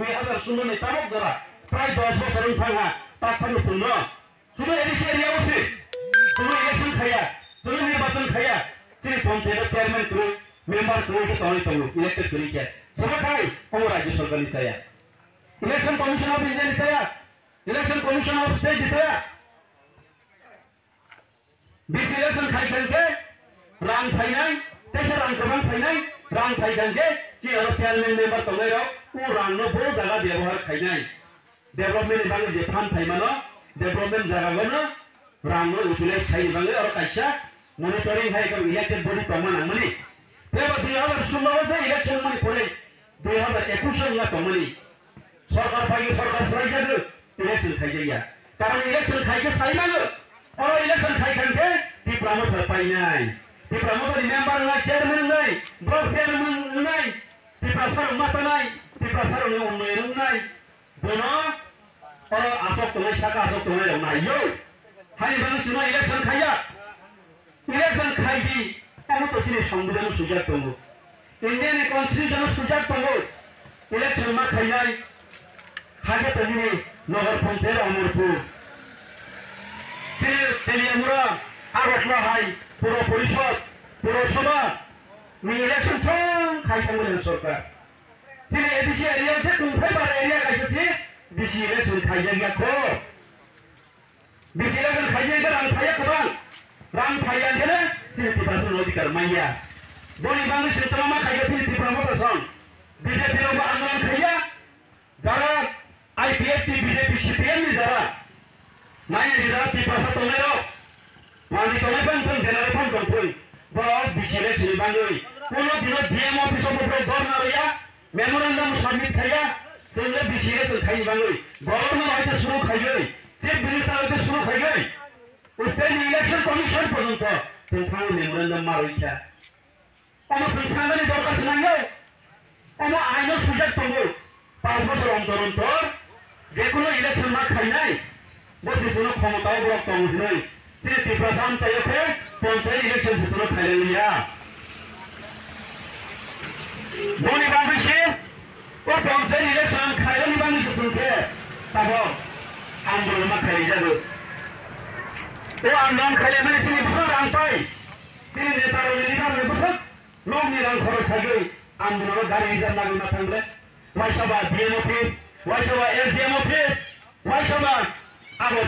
2000 ni tamok jara প্রায় 10 বছর থাকা তারপরে শুনল শুধু এডিসি এরিয়া বসে শুধু ইলেকশন খাইয়া শুধু নির্বাচন খাইয়া শ্রী পঞ্চায়েত চেয়ারম্যান করে মেম্বার করে তলে তলে ইলেক্টেড করে কে সবাই খাই ও রাজ্য সরকার চায়া ইলেকশন কমিশন অফ ইন্ডিয়া চায়া ইলেকশন কমিশন অফ স্টেট চায়া বিসি ইলেকশন খাই খেলকে রাং ফাইনাই তেসে রাং গোবাं ফাইনাই রাং ফাইগাनके চিয়ার চেয়ারম্যান মেম্বার তলে ও রাং নো বহু জায়গা ব্যবহার খাইনাই डेभलपमेंट बांगे जे फान थाइमानो डेभलपमेंट जागागोनो रांनो उतुलेस थाइ बांगे और काइसा मॉनिटरिंग हाइ कर इलेक्टेड बॉडी तमाना मनि तेबा 2016 से इलेक्शन मनि पड़े 2021 ला तमनि सरकार फाइगे सरकार सराइजादो इलेक्शन खाइजाया कारण इलेक्शन खाइके साइमानो और इलेक्शन खाइखानके टिप्रामो पाइनाय टिप्रामो मेंबर नाय चेयरमैन नाय ब्लॉक चेयरमैन नाय टिप्रासार मासानाय टिप्रासार ने उन्नयन नाय दोनों और आसक तुम्हें शाखा आसक तुम्हें रहना यो हाई बंग चुना इलेक्शन खाया इलेक्शन खाई दी हम तो सिर्फ संविधान Sujat तंगो Indian constitution Sujat तंगो election में खाया हागे तंगी नगर पंचायत अमरपुर तेलियामुरा आगोटला हाई पूरा परिषद पौरसभा में इलेक्शन थों खाई तंगो सरकार तेरे एडिसी एरिया से तुम भाई बार एरिया कैसे से बीसी इलेक्शन खाइएगा को बीसी इलेक्शन खाइएगा राम खाइया के ना तेरे तिब्बत नोटी कर माइया बोली बांग्लादेश क्षेत्र में खाइए फिर तिब्बत में कसम बीजेपी लोग आंदोलन खाइया जरा आईपीएफ बीजेपी सीपीएम में जरा नहीं जरा तिब्बत तो नहीं रो मानी तो नहीं बंद जनरल फंड कंट्रोल बहुत बीसी इलेक्शन बांग्लोई कोनो दिनों डीएम ऑफिस में बोल दौड़ ना रहा मेमोरेंडम सबमिट खाया जोंनो बीसी इलेक्शन खाई बांग्लोई गवर्नमेंट आइते शुरू खाइगोई चीफ मिनिस्टर आइते शुरू खाइगोई उसके इलेक्शन कमिशन पर्यंत जों थाङो मेमोरेंडम मारैखा अमा जों सांगानि दरकार नांगौ अमा आइनो सुजात दंगौ 5 বছর অন্তর অন্তর যেকোনো ইলেকশন मा खाइनाय बसिसनो क्षमताव ब्लक दंनै जे तिब्रासाम चाइखे पञ्चायत इलेक्शन सिसनो खाइलिया बोली बांग्लादेश ओ पंचायत इलेक्शन खाइलनि बांग्लादेश सुनखे ताबो आंदोलन मा खाइजागो ओ आंदोलन खाइले माने सिनि बसर रां पाइ तिनि नेता लिडार बसर लंनि रां खरच खाइगै आंदोलन गारि रिजार्भ नागौ ना थांग्रे वाइसबा डीएम ऑफिस वाइसबा एसडीएम ऑफिस वाइसबा आबो